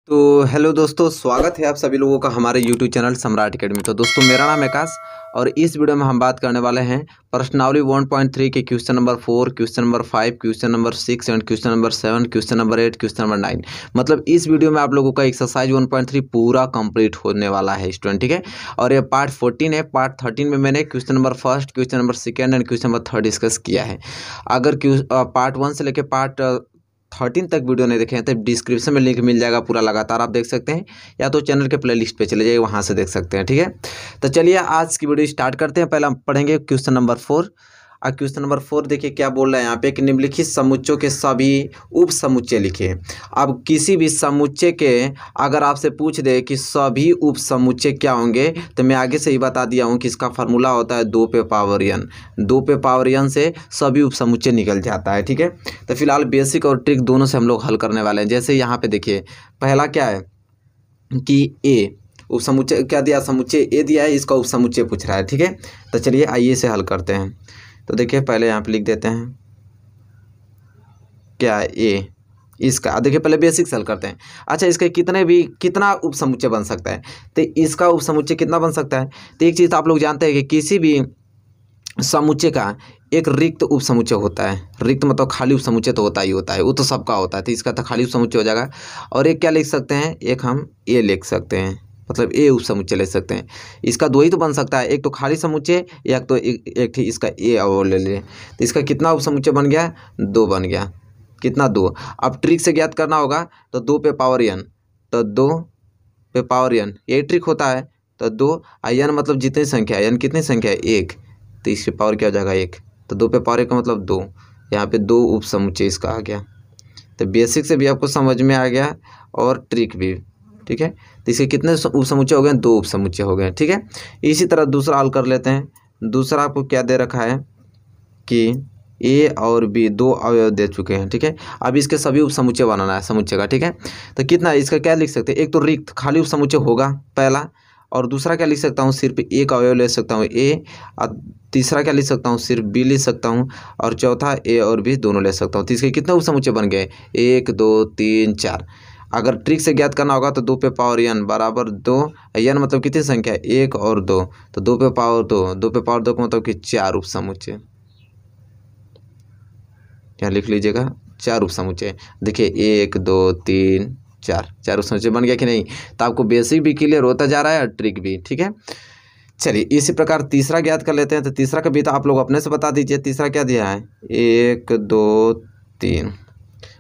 तो हेलो दोस्तों, स्वागत है आप सभी लोगों का हमारे यूट्यूब चैनल सम्राट अकेडमी। तो दोस्तों, मेरा नाम है आकाश और इस वीडियो में हम बात करने वाले हैं प्रश्नावली 1.3 के question number 4, question number 5, question number 6 and question number 7, question number 8, question number 9। मतलब इस वीडियो में आप लोगों का एक्सरसाइज 1.3 पूरा कंप्लीट होने वाला है स्टूडेंट, ठीक है। और ये पार्ट 14 है। पार्ट 13 में मैंने question number 1, question number 2 and question number 3 discuss किया है। अगर पार्ट 1 से लेकर पार्ट 13 तक वीडियो नहीं देखे हैं तो डिस्क्रिप्शन में लिंक मिल जाएगा, पूरा लगातार आप देख सकते हैं, या तो चैनल के प्लेलिस्ट पे चले जाइए, वहाँ से देख सकते हैं, ठीक है। तो चलिए आज की वीडियो स्टार्ट करते हैं। पहले हम पढ़ेंगे क्वेश्चन नंबर 4। क्वेश्चन नंबर 4 देखिए क्या बोल रहा है यहाँ पे कि निम्नलिखित समुच्चयों के सभी उप समुच्चय लिखिए। अब किसी भी समुच्चय के अगर आपसे पूछ दे कि सभी उप समुच्चय क्या होंगे, तो मैं आगे से ही बता दिया हूँ कि इसका फार्मूला होता है 2 पे पावर n। 2 पे पावर n से सभी उप समुच्चय निकल जाता है, ठीक है। तो फिलहाल बेसिक और ट्रिक दोनों से हम लोग हल करने वाले हैं। जैसे यहाँ पे देखिए, पहला क्या है कि ए उप समुच्चय क्या दिया, समुच्चय ए दिया है, इसका उप समुच्चय पूछ रहा है, ठीक है। तो चलिए आइए इसे हल करते हैं। तो देखिए पहले यहाँ पे लिख देते हैं क्या ए, इसका देखिए पहले बेसिक से हल करते हैं। अच्छा, इसके कितना उप समुच्चय बन सकता है, तो इसका उप समुच्चय कितना बन सकता है। तो एक चीज़ आप लोग जानते हैं कि किसी भी समुच्चय का एक रिक्त उप समुच्चय होता है। रिक्त मतलब खाली उप समुच्चय तो होता ही होता है, वो तो सबका होता है। तो इसका तो खाली उप समुच्चय हो जाएगा। और एक क्या लिख सकते हैं, एक हम ए लिख सकते हैं, मतलब ए उप समुच्चय ले सकते हैं। इसका दो ही तो बन सकता है, एक तो खाली समुच्चय या तो एक ठीक इसका ए और ले लें। तो इसका कितना उप समुच्चय बन गया, 2 बन गया। कितना, 2। अब ट्रिक से ज्ञात करना होगा तो 2 पे पावर n, तो 2 पे पावर n यही ट्रिक होता है। तो 2 n मतलब जितनी संख्या है, n कितनी संख्या है, 1, तो इसके पावर क्या हो जाएगा, 1। तो 2 पे पावर 1 का मतलब 2। यहाँ पे 2 उप समुच्चय इसका आ गया। तो बेसिक से भी आपको समझ में आ गया और ट्रिक भी, ठीक है। तो इसके कितने उप समुच्चय हो गए, 2 उप समुच्चय हो गए, ठीक है। इसी तरह दूसरा हल कर लेते हैं। दूसरा आपको क्या दे रखा है कि ए और बी 2 अवयव दे चुके हैं, ठीक है। अब इसके सभी उप समुच्चय बनाना है समुच्चय का, ठीक है। तो कितना इसका क्या लिख सकते हैं, एक तो रिक्त खाली उप समुच्चय होगा पहला, और दूसरा क्या लिख सकता हूँ, सिर्फ एक अवयव ले सकता हूँ ए, और तीसरा क्या लिख सकता हूँ, सिर्फ बी लिख सकता हूँ, और चौथा ए और बी दोनों ले सकता हूँ। तो इसके कितने उप समुच्चय बन गए, 1 2 3 4। अगर ट्रिक से ज्ञात करना होगा तो 2 पे पावर n बराबर 2, n मतलब कितनी संख्या है, 1 और 2, तो 2 पे पावर 2, 2 पे पावर 2 का मतलब कि 4 उप समुच्चय। क्या लिख लीजिएगा, 4 उप समुच्चय। देखिए 1 2 3 4, 4 उप समुच्चय बन गया कि नहीं। तो आपको बेसिक भी क्लियर होता जा रहा है और ट्रिक भी, ठीक है। चलिए इसी प्रकार तीसरा ज्ञात कर लेते हैं। तो तीसरा का भी तो आप लोग अपने से बता दीजिए। तीसरा क्या दिया है, 1 2 3,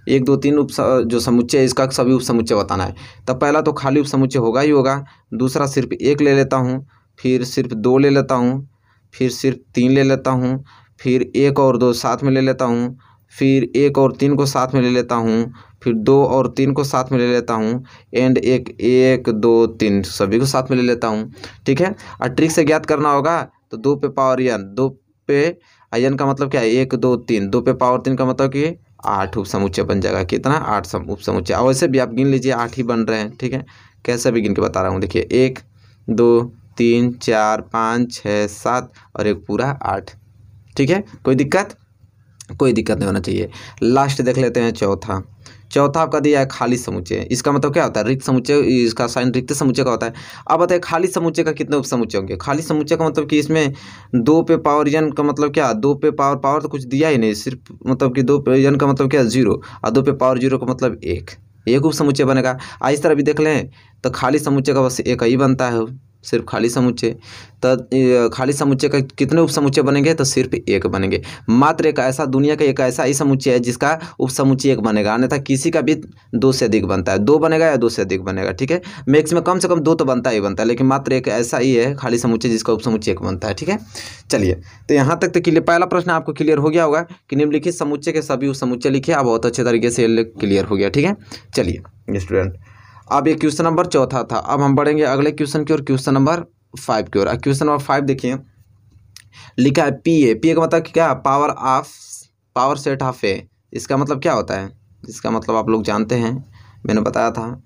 1 2 3 जो समुच्चय है इसका सभी उप समुच्चय बताना है। तब पहला तो खाली उप समुच्चय होगा ही होगा, दूसरा सिर्फ 1 ले लेता हूँ, फिर सिर्फ 2 ले लेता हूँ, फिर सिर्फ 3 ले लेता हूँ, फिर 1 और 2 साथ में ले लेता हूँ, फिर 1 और 3 को साथ में ले लेता हूँ, फिर 2 और 3 को साथ में ले लेता हूँ, एंड 1 2 3 सभी को साथ में ले लेता हूँ, ठीक है। और ट्रिक से ज्ञात करना होगा तो 2 पे पावर n, 2 पे n का मतलब क्या है, 1 2 3, 2 पे पावर 3 का मतलब कि 8 उप समुच्चय बन जाएगा। कितना, 8 उप समुच्चय। और वैसे भी आप गिन लीजिए 8 ही बन रहे हैं, ठीक है। कैसे भी गिन के बता रहा हूँ, देखिए 1 2 3 4 5 6 7 और एक पूरा 8, ठीक है। कोई दिक्कत नहीं होना चाहिए। लास्ट देख लेते हैं चौथा। चौथा आपका दिया है खाली समुच्चय। इसका मतलब क्या होता है, रिक्त समुच्चय, इसका साइन रिक्त समुच्चय का होता है। अब बताइए खाली समुच्चय का कितने उप समुच्चय होंगे। खाली समुच्चय का मतलब कि इसमें 2 पे पावर n का मतलब क्या, 2 पे पावर तो कुछ दिया ही नहीं, सिर्फ मतलब कि 2 पे n का मतलब क्या, 0, और 2 पे पावर 0 का मतलब 1 उप समुच्चय बनेगा। इस तरह भी देख लें तो खाली समुच्चय का बस एक ही बनता है, सिर्फ खाली समुच्चय। तो खाली समुच्चय का कितने उप समुच्चय बनेंगे, तो सिर्फ 1 बनेंगे। मात्र एक ऐसा, दुनिया का एक ऐसा ही समुच्चय है जिसका उप समुच्चय 1 बनेगा, अन्यथा किसी का भी 2 से अधिक बनता है। 2 बनेगा या 2 से अधिक बनेगा, ठीक है। मैक्सिमम कम से कम 2 तो बनता ही बनता है, लेकिन मात्र एक ऐसा ही है खाली समुच्चय जिसका उप समुच्चय 1 बनता है, ठीक है। चलिए तो यहाँ तक तो क्लियर, पहला प्रश्न आपको क्लियर हो गया होगा कि निम्नलिखित समुच्चय के सभी उप समुच्चय लिखिए। आप बहुत अच्छे तरीके से क्लियर हो गया, ठीक है। चलिए स्टूडेंट, अब ये क्वेश्चन नंबर चौथा था। अब हम बढ़ेंगे अगले क्वेश्चन की ओर, क्वेश्चन नंबर 5 की ओर। क्वेश्चन नंबर 5 देखिए, लिखा है पी ए का मतलब क्या, पावर सेट ऑफ ए। इसका मतलब क्या होता है, इसका मतलब आप लोग जानते हैं, मैंने बताया था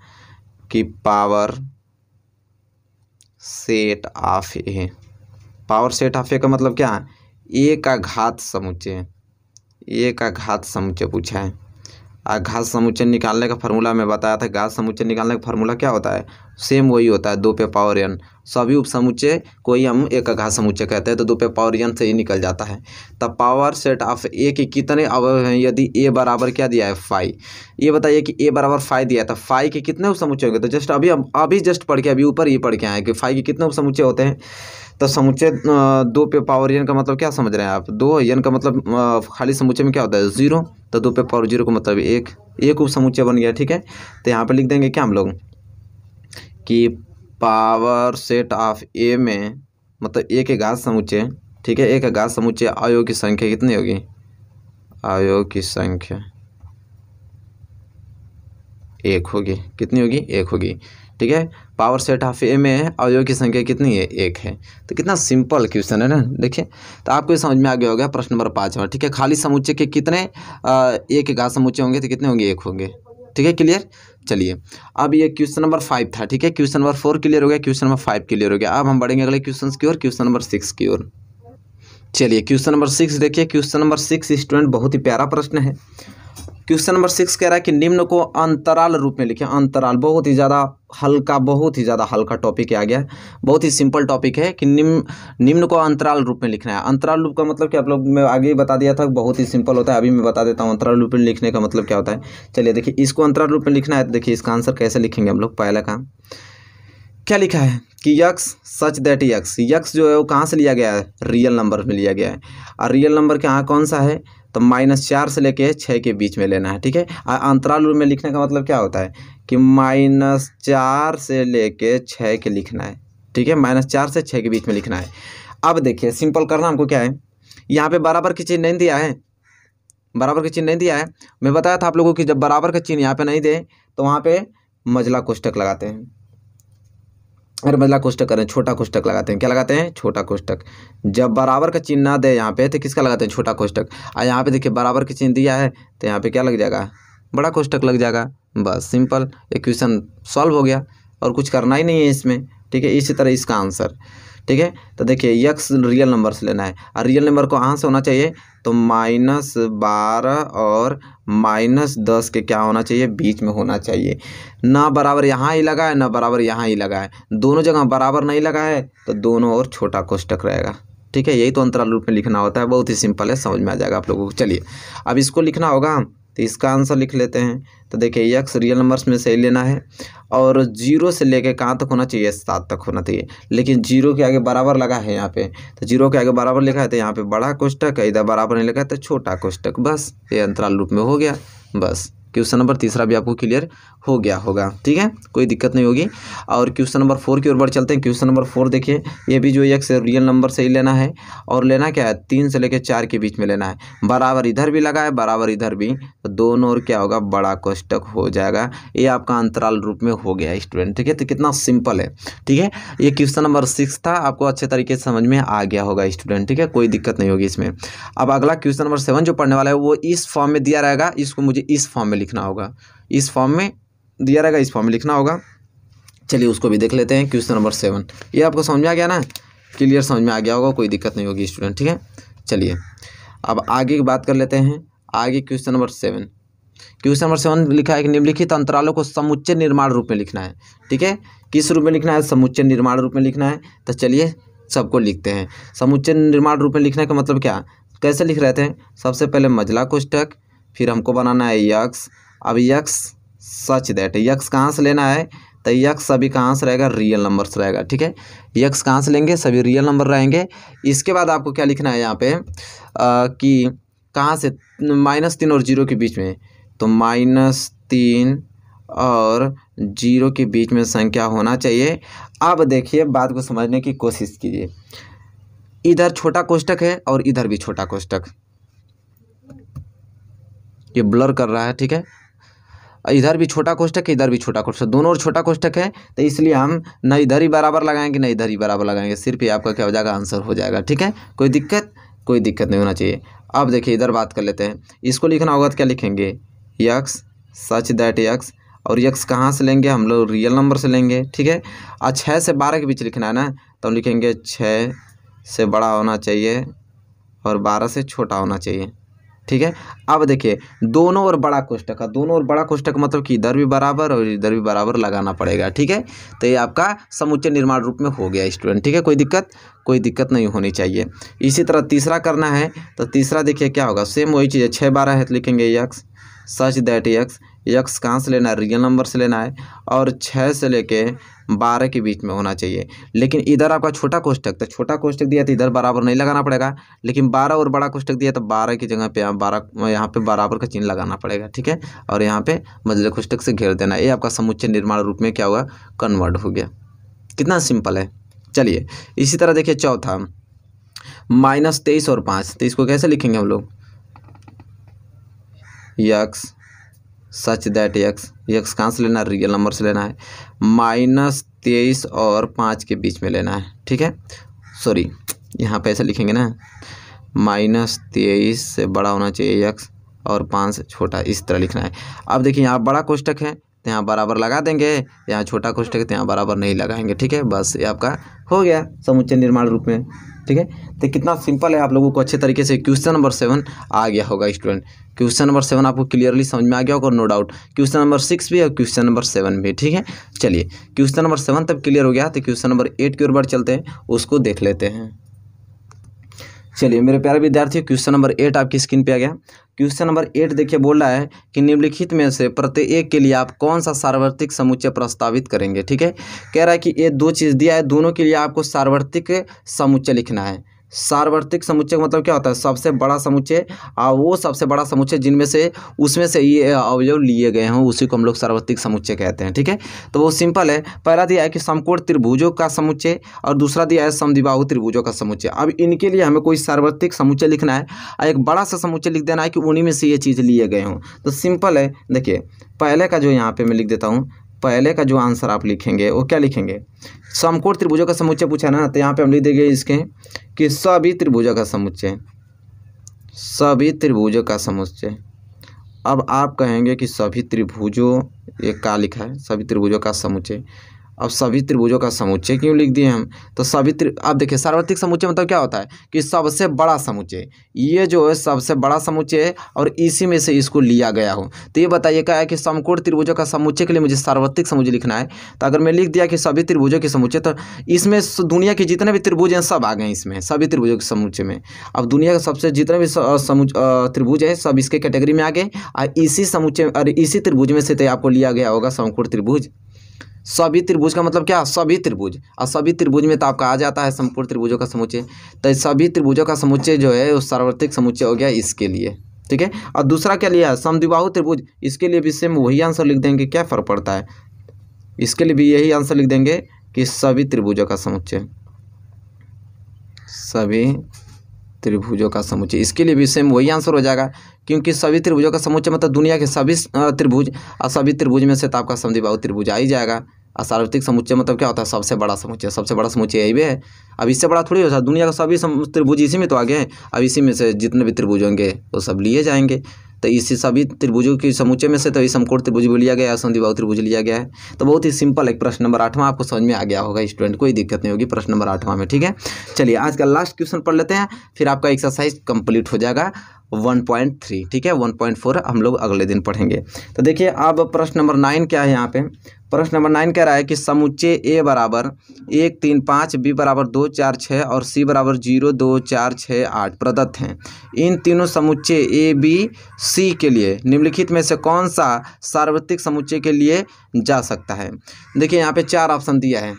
कि power set of A. Power set of A का मतलब क्या है, ए का घात समुच्चय, ए का घात समुच्चय पूछा है। घात समुच्चय निकालने का फार्मूला मैं बताया था। घात समुच्चय निकालने का फार्मूला क्या होता है, सेम वही होता है 2 पे पावर n। सभी उपसमुच्चय को ही हम एक घात समुच्चय कहते हैं, तो 2 पे पावर n से ही निकल जाता है। तब पावर सेट ऑफ ए के कितने अवयव हैं, यदि ए बराबर क्या दिया है 5। ये बताइए कि ए बराबर 5 दिया है, तो 5 के कितने उपसमुच्चय होंगे। तो जस्ट अभी जस्ट पढ़ के अभी ऊपर ये पढ़ के आए कि 5 के कितने उपसमुच्चय होते हैं। तो समुच्चय 2 पे पावर n का मतलब क्या समझ रहे हैं आप, 2 n का मतलब खाली समुच्चय में क्या होता है 0, तो 2 पे पावर 0 का मतलब एक उपसमुच्चय बन गया। ठीक है, तो यहाँ पे लिख देंगे क्या हम लोग कि पावर सेट ऑफ ए में मतलब ए के घात समुच्चय, ठीक है, ए का घात समुच्चय अवयव की संख्या कितनी होगी, अवयव की संख्या 1 होगी। कितनी होगी, 1 होगी। ठीक है, पावर सेट ऑफ ए में अवयव की संख्या कितनी है, 1 है। तो कितना सिंपल क्वेश्चन है ना, देखिए। तो आपको ये समझ में आ गया होगा। प्रश्न नंबर 5 में, ठीक है, खाली समुच्चय के कितने ए के घात समुच्चय होंगे, तो कितने होंगे, 1 होंगे। ठीक है, क्लियर। चलिए, अब ये क्वेश्चन नंबर 5 था। ठीक है, क्वेश्चन नंबर 4 क्लियर हो गया, क्वेश्चन नंबर 5 क्लियर हो गया। अब हम बढ़ेंगे अगले क्वेश्चन की ओर, क्वेश्चन नंबर 6 की ओर। चलिए, क्वेश्चन नंबर 6 देखिए। क्वेश्चन नंबर 6 स्टूडेंट बहुत ही प्यारा प्रश्न है। क्वेश्चन नंबर 6 कह रहा है कि निम्न को अंतराल रूप में लिखें। अंतराल बहुत ही ज़्यादा हल्का टॉपिक आ गया है। बहुत ही सिंपल टॉपिक है कि निम्न को अंतराल रूप में लिखना है। अंतराल रूप का मतलब कि आप लोग मैं आगे ही बता दिया था, बहुत ही सिंपल होता है। अभी मैं बता देता हूँ अंतराल रूप में लिखने का मतलब क्या होता है। चलिए देखिए, इसको अंतराल रूप में लिखना है, तो देखिए इसका आंसर कैसे लिखेंगे हम लोग। पहला काम क्या लिखा है कि यक्स सच दैट यक्स जो है वो कहाँ से लिया गया है, रियल नंबर में लिया गया है। और रियल नंबर के यहाँ कौन सा है, तो -4 से लेके 6 के बीच में लेना है। ठीक है, अंतराल रूप में लिखने का मतलब क्या होता है कि -4 से लेके 6 के लिखना है। ठीक है, -4 से 6 के बीच में लिखना है। अब देखिए सिंपल करना हमको क्या है, यहाँ पे बराबर की चिन्ह नहीं दिया है, बराबर की चिन्ह नहीं दिया है। मैं बताया था आप लोगों की जब बराबर का चिन्ह यहाँ पे नहीं दे तो वहाँ पे मझला कोष्ठक लगाते हैं। अरे मझला कोष्ठक करें, छोटा कोष्ठक लगाते हैं। क्या लगाते हैं, छोटा कोष्ठक। जब बराबर का चिन्ह ना दे यहाँ पे तो किसका लगाते हैं, छोटा कोष्ठक। और यहाँ पे देखिए बराबर का चिन्ह दिया है तो यहाँ पे क्या लग जाएगा, बड़ा कोष्ठक लग जाएगा। बस सिंपल, एक क्वेश्चन सॉल्व हो गया और कुछ करना ही नहीं है इसमें। ठीक है, इसी तरह इसका आंसर। ठीक है, तो देखिए यक्स रियल नंबर से लेना है और रियल नंबर को कहाँ से होना चाहिए, तो -12 और -10 के क्या होना चाहिए, बीच में होना चाहिए। ना बराबर यहाँ ही लगा है ना बराबर यहाँ ही लगा है, दोनों जगह बराबर नहीं लगा है तो दोनों और छोटा कोष्ठक रहेगा। ठीक है, यही तो अंतराल रूप में लिखना होता है। बहुत ही सिंपल है, समझ में आ जाएगा आप लोगों को। चलिए अब इसको लिखना होगा तो इसका आंसर लिख लेते हैं। तो देखिए यक्स रियल नंबर्स में से ही लेना है और 0 से लेके कहाँ तक होना चाहिए, 7 तक होना चाहिए। लेकिन 0 के आगे बराबर लगा है यहाँ पे, तो 0 के आगे बराबर लिखा है तो यहाँ पे बड़ा कोष्ठक है, इधर बराबर नहीं लिखा है तो छोटा कोष्ठक। बस ये अंतराल रूप में हो गया। बस क्वेश्चन नंबर 3 भी आपको क्लियर हो गया होगा। ठीक है, कोई दिक्कत नहीं होगी। और क्वेश्चन नंबर 4 की ओर बढ़ चलते हैं। क्वेश्चन नंबर 4 देखिए, ये भी जो यक्स रियल नंबर से ही लेना है और लेना क्या है, 3 से लेकर 4 के बीच में लेना है। बराबर इधर भी लगा है बराबर इधर भी, तो दोनों और क्या होगा, बड़ा कोष्ठक हो जाएगा। ये आपका अंतराल रूप में हो गया स्टूडेंट। ठीक है, तो कितना सिंपल है। ठीक है, ये क्वेश्चन नंबर 6 था, आपको अच्छे तरीके से समझ में आ गया होगा स्टूडेंट। ठीक है, कोई दिक्कत नहीं होगी इसमें। अब अगला क्वेश्चन नंबर 7 जो पढ़ने वाला है वो इस फॉर्म में दिया रहेगा, इसको मुझे इस फॉर्म में लिखना होगा। इस फॉर्म में दिया रहेगा, इस फॉर्म में लिखना होगा। चलिए उसको भी देख लेते हैं। क्वेश्चन नंबर 7 ये आपको समझ में आ गया ना, क्लियर समझ में आ गया होगा, कोई दिक्कत नहीं होगी स्टूडेंट। ठीक है, चलिए अब आगे की बात कर लेते हैं। आगे क्वेश्चन नंबर 7, क्वेश्चन नंबर 7 लिखा है कि निम्नलिखित अंतरालों को समुच्चय निर्माण रूप में लिखना है। ठीक है, किस रूप में लिखना है, समुच्चय निर्माण रूप में लिखना है। तो चलिए सबको लिखते हैं। समुच्चय निर्माण रूप में लिखने का मतलब क्या, कैसे लिख रहे थे, सबसे पहले मझला कोष्ठक, फिर हमको बनाना है यक्स। अब यक्स सच दैट, यक्स कहाँ से लेना है, तो यक्स सभी कहाँ से रहेगा, रियल नंबर से रहेगा। ठीक है, यक्स कहाँ से लेंगे, सभी रियल नंबर रहेंगे। इसके बाद आपको क्या लिखना है यहाँ पे कि कहाँ से, -3 और 0 के बीच में, तो -3 और 0 के बीच में संख्या होना चाहिए। अब देखिए बात को समझने की कोशिश कीजिए, इधर छोटा कोष्ठक है और इधर भी छोटा कोष्ठक, ये ब्लर कर रहा है। ठीक है, इधर भी छोटा कोष्ठक है इधर भी छोटा कोष्ठक, दोनों और छोटा कोष्ठक है, तो इसलिए हम न इधर ही बराबर लगाएंगे न इधर ही बराबर लगाएंगे, सिर्फ ये आपका क्या हो जाएगा, आंसर हो जाएगा। ठीक है, कोई दिक्कत नहीं होना चाहिए। अब देखिए इधर बात कर लेते हैं, इसको लिखना होगा तो क्या लिखेंगे, यक्स सच दैट यक्स, और यक्स कहाँ से लेंगे, हम लोग रियल नंबर से लेंगे। ठीक है, और 6 से 12 के बीच लिखना है ना, तो हम लिखेंगे 6 से बड़ा होना चाहिए और 12 से छोटा होना चाहिए। ठीक है। अब देखिए दोनों ओर बड़ा कोष्टक का, दोनों ओर बड़ा कोष्टक मतलब कि इधर भी बराबर और इधर भी बराबर लगाना पड़ेगा, ठीक है। तो ये आपका समुच्चय निर्माण रूप में हो गया स्टूडेंट, ठीक है। कोई दिक्कत नहीं होनी चाहिए। इसी तरह तीसरा करना है, तो तीसरा देखिए क्या होगा, सेम वही चीज़ है। 6 12 है तो लिखेंगे यक्स सच दैट यक्स कहाँ से लेना है, रियल नंबर से लेना है, और 6 से लेके 12 के बीच में होना चाहिए। लेकिन इधर आपका छोटा कोष्टक, तो छोटा कोष्टक दिया तो इधर बराबर नहीं लगाना पड़ेगा, लेकिन 12 और बड़ा कोष्टक दिया तो 12 की जगह पे 12 यहाँ पे बराबर का चिन्ह लगाना पड़ेगा, ठीक है। और यहाँ पे मझले कोष्टक से घेर देना। ये आपका समुच्चय निर्माण रूप में क्या हुआ, कन्वर्ट हो गया। कितना सिंपल है। चलिए इसी तरह देखिए चौथा, -23 और 5, तो इसको कैसे लिखेंगे हम लोग, यक्स सच दैट यक्स कहाँ से लेना है, रियल नंबर से लेना है, -23 और 5 के बीच में लेना है, ठीक है। सॉरी यहाँ पे ऐसे लिखेंगे ना, -23 से बड़ा होना चाहिए यक्स और 5 से छोटा, इस तरह लिखना है। अब देखिए यहाँ बड़ा कोष्टक है तो यहाँ बराबर लगा देंगे, यहाँ छोटा कोष्टक है तो यहाँ बराबर नहीं लगाएंगे, ठीक है। बस ये आपका हो गया समुच्चय निर्माण रूप में, ठीक है। तो कितना सिंपल है, आप लोगों को अच्छे तरीके से क्वेश्चन नंबर 7 आ गया होगा स्टूडेंट। क्वेश्चन नंबर 7 आपको क्लियरली समझ में आ गया होगा, नो डाउट। क्वेश्चन नंबर 6 भी और क्वेश्चन नंबर 7 भी, ठीक है। चलिए क्वेश्चन नंबर 7 तब क्लियर हो गया, तो क्वेश्चन नंबर 8 की ओर बढ़ चलते हैं, उसको देख लेते हैं। चलिए मेरे प्यारे विद्यार्थी, क्वेश्चन नंबर 8 आपकी स्क्रीन पे आ गया। क्वेश्चन नंबर 8 देखिए बोल रहा है कि निम्नलिखित में से प्रत्येक के लिए आप कौन सा सार्वत्रिक समुच्चय प्रस्तावित करेंगे, ठीक है। कह रहा है कि ये 2 चीज़ दिया है, दोनों के लिए आपको सार्वत्रिक समुच्चय लिखना है। सार्वत्रिक समुच्चय मतलब क्या होता है, सबसे बड़ा समुच्चय, और वो सबसे बड़ा समुच्चय जिनमें से उसमें से ये अवयव लिए गए हों उसी को हम लोग सार्वत्रिक समुच्चय कहते हैं, ठीक है। तो वो सिंपल है। पहला दिया है कि समकोण त्रिभुजों का समुच्चय और दूसरा दिया है समद्विबाहु त्रिभुजों का समुच्चय। अब इनके लिए हमें कोई सार्वत्रिक समुच्चय लिखना है और एक बड़ा सा समुच्चय लिख देना है कि उन्हीं में से ये चीज़ लिए गए हों। तो सिंपल है, देखिए पहले का जो यहाँ पे मैं लिख देता हूँ, पहले का जो आंसर आप लिखेंगे वो क्या लिखेंगे, समकोण त्रिभुजों का समुच्चय पूछा ना, तो यहाँ पे हम लिख देंगे इसके कि सभी त्रिभुजों का समुच्चय, सभी त्रिभुजों का समुच्चय। अब आप कहेंगे कि सभी त्रिभुजों, ये क्या लिखा है, सभी त्रिभुजों का समुच्चय। अब सभी त्रिभुजों का समुच्चय क्यों लिख दिए हम, तो अब देखिए सार्वत्रिक समुच्चय मतलब क्या होता है कि सबसे बड़ा समुच्चय, ये जो है सबसे बड़ा समुच्चय है और इसी में से इसको लिया गया हो। तो ये बताइए क्या है कि समकोण त्रिभुजों का समुच्चय के लिए मुझे सार्वत्रिक समुच्चय लिखना है। तो अगर मैं लिख दिया कि सभी त्रिभुजों के समुच्चय, तो इसमें दुनिया के जितने भी त्रिभुज हैं सब आ गए इसमें, सभी त्रिभुजों के समुच्चय में। अब दुनिया के सबसे जितने भी त्रिभुज है सब इसके कैटेगरी में आ गए, और इसी समुच्चय और इसी त्रिभुज में से तो आपको लिया गया होगा समकोण त्रिभुज। सभी त्रिभुज का मतलब क्या, सभी त्रिभुज, और सभी त्रिभुज में तो आपका आ जाता है संपूर्ण त्रिभुजों का समुच्चय। तो सभी त्रिभुजों का समुच्चय जो है वो सार्वत्रिक समुच्चय हो गया इसके लिए, ठीक है। और दूसरा क्या लिया है, समद्विबाहु त्रिभुज, इसके लिए भी सेम वही आंसर लिख देंगे, क्या फ़र्क पड़ता है, इसके लिए भी यही आंसर लिख देंगे कि सभी त्रिभुजों का समुच्चय, सभी त्रिभुजों का समुच्चय, इसके लिए भी सेम वही आंसर हो जाएगा, क्योंकि सभी त्रिभुजों का समुच्चय मतलब दुनिया के सभी त्रिभुज, और सभी त्रिभुज में से तो आपका समद्विबाहु त्रिभुज आ ही जाएगा। और सार्वत्रिक समुच्चय मतलब क्या होता है, सबसे बड़ा समुच्चय, सबसे बड़ा समुच्चय यही भी है। अब इससे बड़ा थोड़ी हो सकता, दुनिया का सभी त्रिभुज इसी में तो आ गए हैं, अब इसी में से जितने भी त्रिभुज होंगे वो सब लिए जाएंगे। तो इसी सभी त्रिभुजों के समुच्चय में से तो ये समकोण त्रिभुज भी लिया गया है, समद्विबाहु त्रिभुज लिया गया है। तो बहुत ही सिंपल एक प्रश्न नंबर 8वां आपको समझ में आ गया होगा स्टूडेंट, कोई दिक्कत नहीं होगी प्रश्न नंबर 8वां में, ठीक है। चलिए आज का लास्ट क्वेश्चन पढ़ लेते हैं, फिर आपका एक्सरसाइज कंप्लीट हो जाएगा 1.3, ठीक है। 1.4 हम लोग अगले दिन पढ़ेंगे। तो देखिए अब प्रश्न नंबर 9 क्या है, यहाँ पे प्रश्न नंबर 9 कह रहा है कि समुच्चय ए बराबर 1 3 5, बी बराबर 2 4 6 और सी बराबर 0 2 4 6 8 प्रदत्त हैं। इन तीनों समुच्चय ए बी सी के लिए निम्नलिखित में से कौन सा सार्वत्रिक समुच्चय के लिए जा सकता है। देखिए यहाँ पे 4 ऑप्शन दिया है,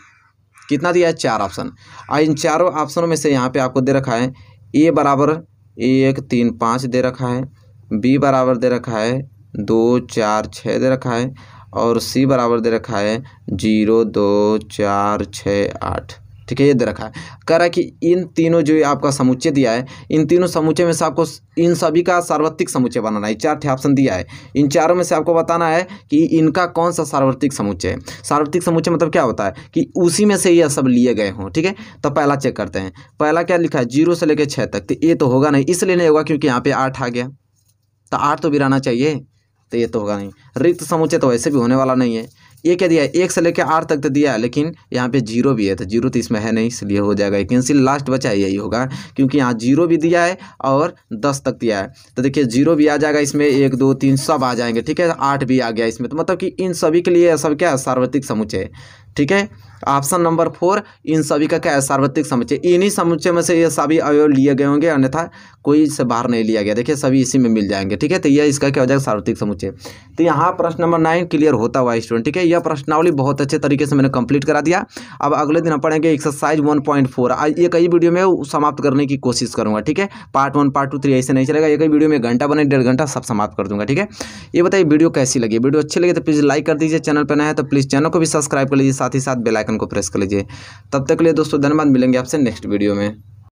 कितना दिया है, 4 ऑप्शन। और इन चारों ऑप्शनों में से यहाँ पे आपको दे रखा है ए बराबर 1 3 5 दे रखा है, बी बराबर दे रखा है 2 4 6 दे रखा है, और सी बराबर दे रखा है 0 2 4 6 8, ठीक है, ये दे रखा है। कह रहा है कि इन तीनों जो आपका समुच्चय दिया है, इन तीनों समुच्चय में से आपको इन सभी का सार्वत्रिक समुच्चय बनाना है। 4 ऑप्शन दिया है, इन चारों में से आपको बताना है कि इनका कौन सा सार्वत्रिक समुच्चय है। सार्वत्रिक समुच्चय मतलब क्या होता है कि उसी में से ये सब लिए गए हों, ठीक है। तो पहला चेक करते हैं, पहला क्या लिखा है 0 से लेकर 6 तक, तो ये तो होगा नहीं, इसलिए नहीं होगा क्योंकि यहाँ पे 8 आ गया, तो 8 तो भी रहना चाहिए, तो ये तो होगा नहीं। रिक्त समुच्चय तो वैसे भी होने वाला नहीं है, ये क्या दिया है, 1 से लेकर 8 तक तो दिया है, लेकिन यहाँ पे 0 भी है, तो 0 तो इसमें है नहीं, इसलिए हो जाएगा कैंसिल। लास्ट बचा है यही होगा, क्योंकि यहाँ 0 भी दिया है और 10 तक दिया है। तो देखिए 0 भी आ जाएगा इसमें, 1 2 3 सब आ जाएंगे, ठीक है। 8 भी आ गया इसमें, तो मतलब कि इन सभी के लिए सब क्या है, सार्वत्रिक समुच्चय है, ठीक है। ऑप्शन नंबर 4 इन सभी का क्या है, सार्वत्रिक समुच्चय। इन्हीं समुच्चय में से ये सभी अवयव लिए गए होंगे, अन्यथा कोई से बाहर नहीं लिया गया। देखिए सभी इसी में मिल जाएंगे, ठीक है। तो यह इसका क्या हो जाएगा, सार्वत्रिक समुच्चय। तो यहाँ प्रश्न नंबर 9 क्लियर होता हुआ स्टूडेंट, ठीक है। यह प्रश्नावली बहुत अच्छे तरीके से मैंने कंप्लीट करा दिया। अब अगले दिन हम पढ़ेंगे एक्सरसाइज 1.4। ये कई वीडियो में समाप्त करने की कोशिश करूंगा, ठीक है। पार्ट 1 पार्ट 2 3 ऐसे नहीं चलेगा, एक ही वीडियो में घंटा बने 1.5 घंटा सब समाप्त कर दूंगा, ठीक है। ये बताइए वीडियो कैसी लगी। वीडियो अच्छी लगी तो प्लीज़ लाइक कर दीजिए, चैनल पर नया है तो प्लीज़ चैनल को भी सब्सक्राइब कर लीजिए, साथ ही साथ बेल आइकन को प्रेस कर लीजिए। तब तक के लिए दोस्तों धन्यवाद, मिलेंगे आपसे नेक्स्ट वीडियो में।